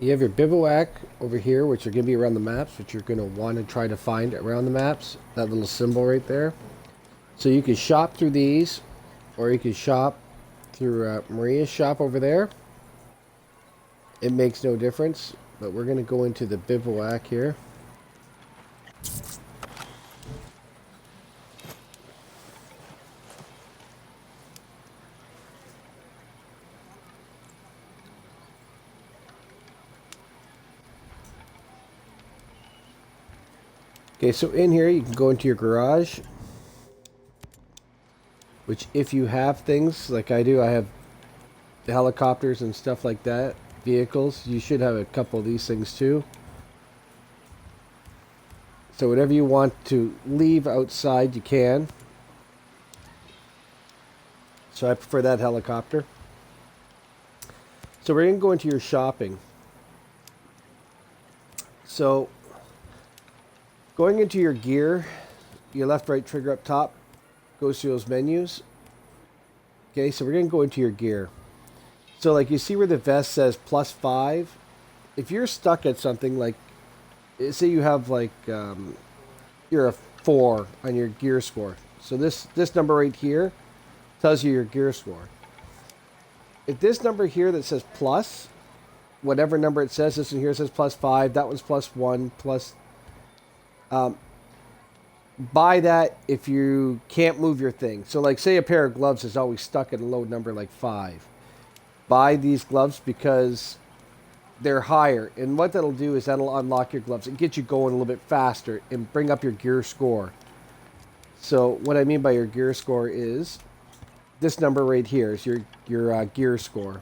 You have your bivouac over here, which are going to be around the maps, which you're going to want to try to find around the maps. That little symbol right there. So you can shop through these, or you can shop through Maria's shop over there. It makes no difference, but we're going to go into the bivouac here. Okay, so in here you can go into your garage, which if you have things like I do, I have the helicopters and stuff like that, vehicles, you should have a couple of these things too. So whatever you want to leave outside, you can. So I prefer that helicopter. So we're going to go into your shopping. So going into your gear, your left right trigger up top goes to those menus. Okay, so we're going to go into your gear. So like you see where the vest says +5. If you're stuck at something like, say you have like, you're a 4 on your gear score. So this number right here tells you your gear score. If this number here that says plus, whatever number it says, this one here says +5, that one's +1, plus, buy that if you can't move your thing. So like say a pair of gloves is always stuck at a low number like 5. Buy these gloves because they're higher. And what that'll do is that'll unlock your gloves and get you going a little bit faster and bring up your gear score. So what I mean by your gear score is this number right here is your gear score.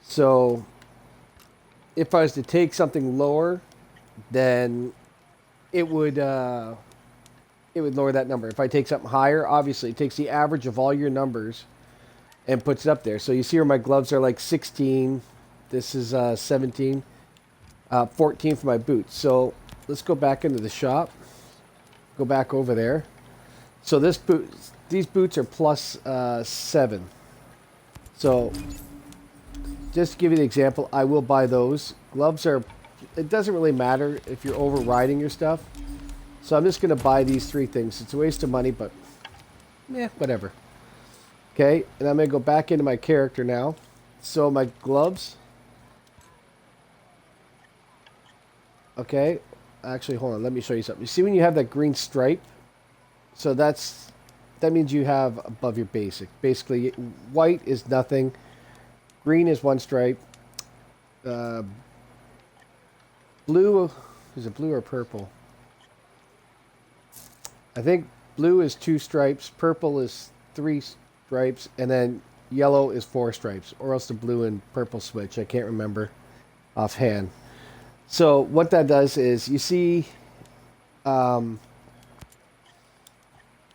So if I was to take something lower, then it would lower that number. If I take something higher, obviously it takes the average of all your numbers and puts it up there. So you see where my gloves are like 16. This is 17. 14 for my boots. So let's go back into the shop. Go back over there. So these boots are +7. So just to give you the example, I will buy those. Gloves are, it doesn't really matter if you're overriding your stuff. So I'm just going to buy these 3 things. It's a waste of money, but whatever. Okay, and I'm going to go back into my character now. So my gloves. Okay, actually, hold on. Let me show you something. You see when you have that green stripe? So that means you have above your basic. Basically, white is nothing. Green is 1 stripe. Blue, is it blue or purple? I think blue is 2 stripes. Purple is 3 stripes. And then yellow is 4 stripes. Or else the blue and purple switch. I can't remember offhand. So what that does is, you see, go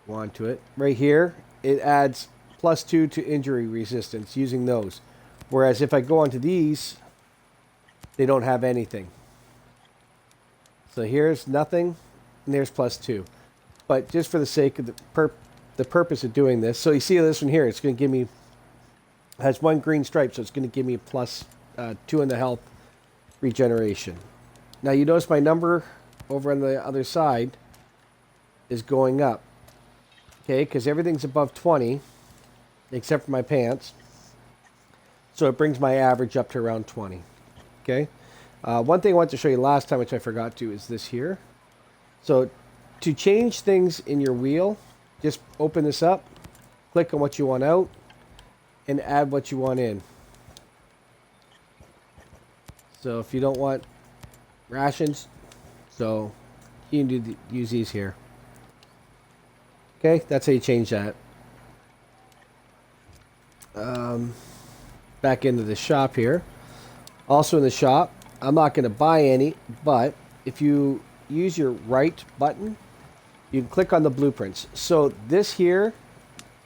on to it, right here, it adds +2 to injury resistance using those. Whereas if I go onto these, they don't have anything. So here's nothing, and there's +2. But just for the sake of the purpose of doing this, so you see this one here, it's going to give me, has 1 green stripe, so it's going to give me +2 in the health regeneration. Now you notice my number over on the other side is going up. Okay, because everything's above 20, except for my pants. So it brings my average up to around 20. Okay. One thing I wanted to show you last time, which I forgot to, is this here. So to change things in your wheel, just open this up, click on what you want out, and add what you want in. So if you don't want rations, so you can use these here. Okay, that's how you change that. Back into the shop here. Also in the shop, I'm not going to buy any, but if you use your right button, you can click on the blueprints. So this here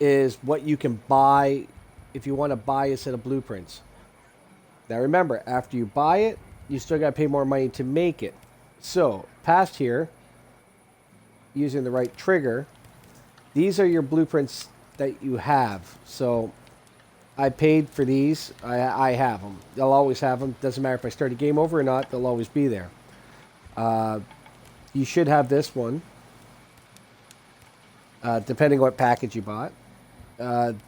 is what you can buy if you want to buy a set of blueprints. Now remember, after you buy it, you still got to pay more money to make it. So past here, using the right trigger, these are your blueprints that you have. So I paid for these. I have them. They'll always have them. Doesn't matter if I start a game over or not. They'll always be there. You should have this one, depending what package you bought.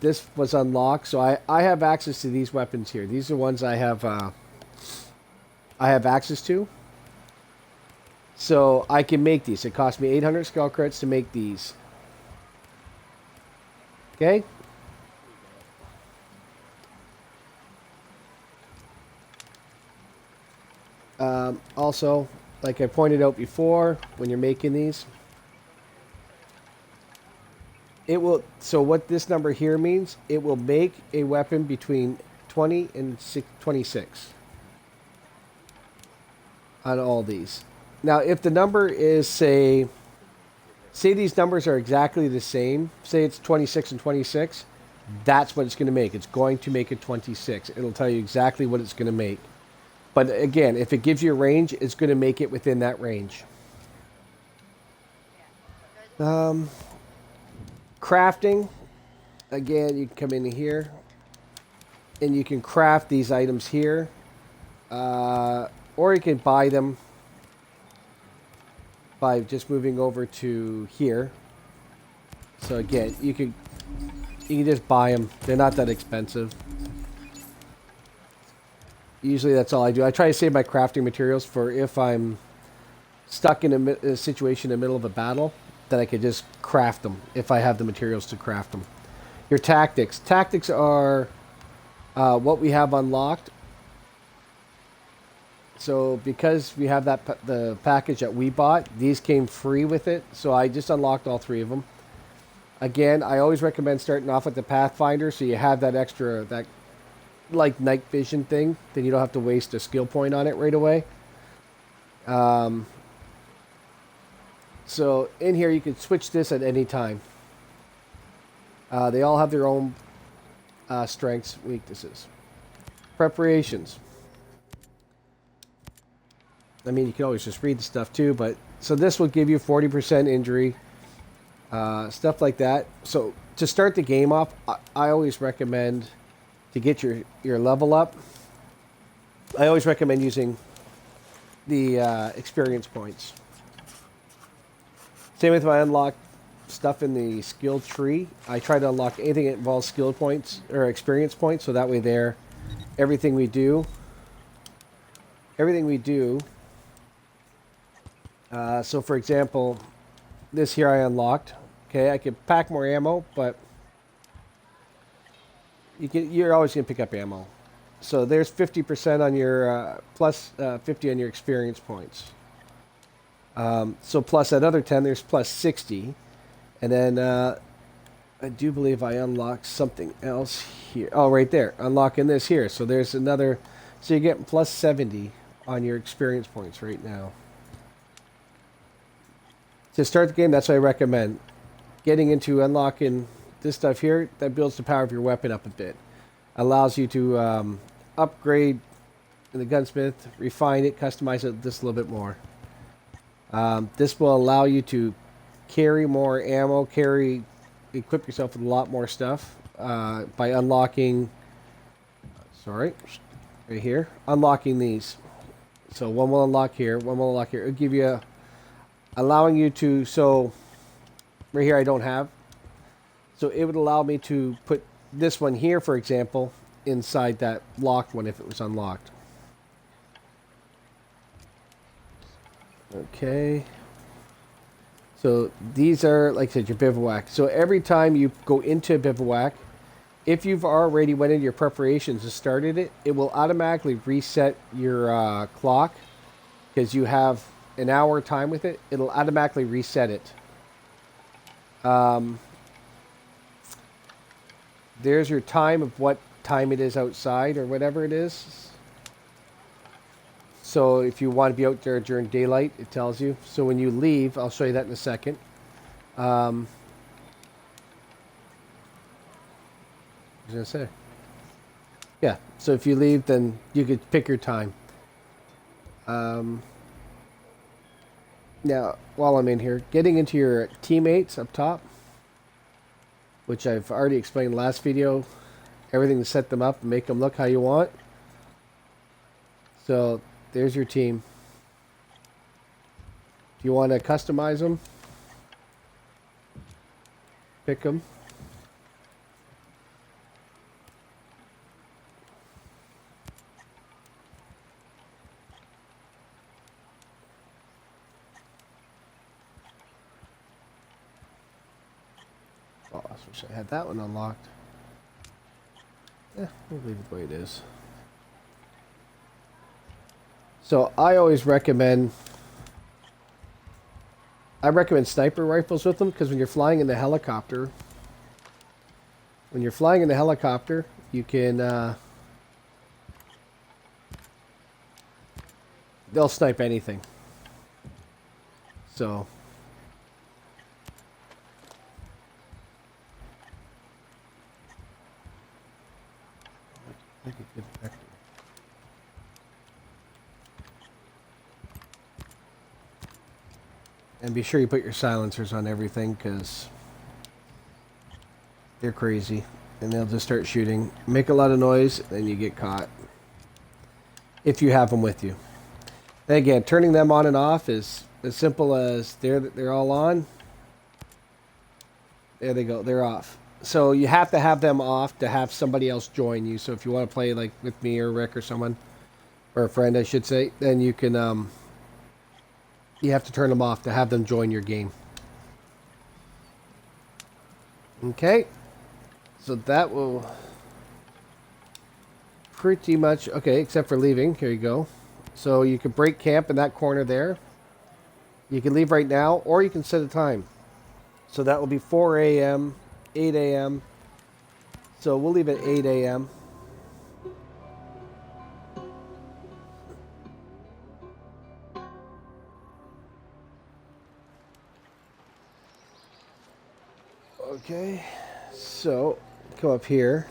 This was unlocked, so I have access to these weapons here. These are ones I have access to. So I can make these. It cost me 800 skull credits to make these. Okay? Also, like I pointed out before, when you're making these, it will, so what this number here means, it will make a weapon between 20 and 26 on all these. Now, if the number is, say these numbers are exactly the same, say it's 26 and 26, that's what it's going to make. It's going to make it 26. It'll tell you exactly what it's going to make. But again, if it gives you a range, it's going to make it within that range. Crafting. Again, you can come in here and you can craft these items here. Or you can buy them by just moving over to here. So again, you can just buy them. They're not that expensive. Usually that's all I do. I try to save my crafting materials for if I'm stuck in a situation in the middle of a battle, that I could just craft them if I have the materials to craft them. Your tactics. Tactics are what we have unlocked. So because we have the package that we bought, these came free with it. So I just unlocked all 3 of them. Again, I always recommend starting off with the Pathfinder, so you have that extra, that like night vision thing, then you don't have to waste a skill point on it right away. So in here you can switch this at any time. They all have their own strengths, weaknesses. Preparations. I mean, you can always just read the stuff too, but so this will give you 40% injury, stuff like that. So to start the game off, I always recommend, to get your level up, I always recommend using the experience points. Same with my unlocked stuff in the skill tree. I try to unlock anything that involves skill points or experience points, so that way there, everything we do. So for example, this here I unlocked. Okay, I could pack more ammo, but you're always going to pick up ammo. So there's 50% on your, plus 50 on your experience points. So plus that other 10, there's plus 60. And then I do believe I unlocked something else here. Oh, right there. Unlocking this here. So there's another, so you're getting plus 70 on your experience points right now. To start the game, that's what I recommend. Getting into unlocking this stuff here, that builds the power of your weapon up a bit. Allows you to upgrade the gunsmith, refine it, customize it just a little bit more. This will allow you to carry more ammo, equip yourself with a lot more stuff by unlocking, right here, unlocking these. So one will unlock here, one will unlock here. It'll give you allowing you to, so right here I don't have. So it would allow me to put this one here, for example, inside that locked one if it was unlocked. Okay. So these are, like I said, your bivouac. So every time you go into a bivouac, if you've already went into your preparations and started it, it will automatically reset your clock because you have an hour time with it. It'll automatically reset it. There's your time of what time it is outside or whatever it is. So if you want to be out there during daylight, it tells you. So when you leave, I'll show you that in a second. What was I going to say? Yeah, so if you leave, then you could pick your time. Now, while I'm in here, getting into your teammates up top, which I've already explained last video. everything to set them up and make them look how you want. So there's your team. Do you want to customize them? Pick them. Oh, I wish I had that one unlocked. We'll leave it the way it is. So I always recommend... I recommend sniper rifles with them because when you're flying in the helicopter... you can... they'll snipe anything. So... Make a good vector. And be sure you put your silencers on everything because they're crazy and they'll just start shooting. Make a lot of noise and you get caught. If you have them with you. And again, turning them on and off is as simple as they're all on. There they go, they're off. So you have to have them off to have somebody else join you. So if you want to play like with me or Rick or someone, or a friend I should say, then you can you have to turn them off to have them join your game. Okay. So that will pretty much, okay, except for leaving. Here you go. So you can break camp in that corner there. You can leave right now or you can set a time. So that will be 4 a.m., 8 a.m. So we'll leave at 8 a.m. Okay, so come up here.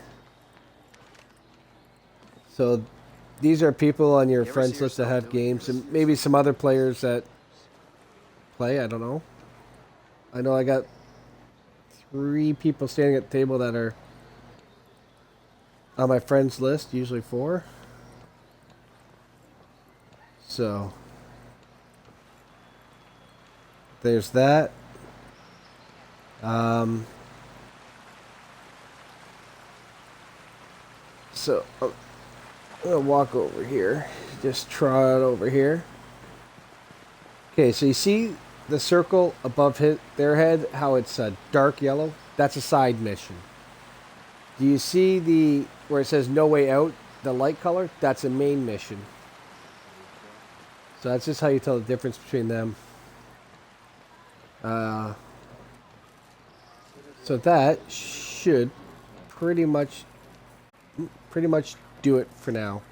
So these are people on your friends list that have games and maybe some other players that play, I don't know. I know I got 3 people standing at the table that are on my friends list, usually 4. So there's that. So I'm gonna walk over here, just trot over here. Okay, so you see the circle above their head, how it's dark yellow? That's a side mission. Do you see where it says no way out, the light color? That's a main mission. So that's just how you tell the difference between them. So that should pretty much do it for now.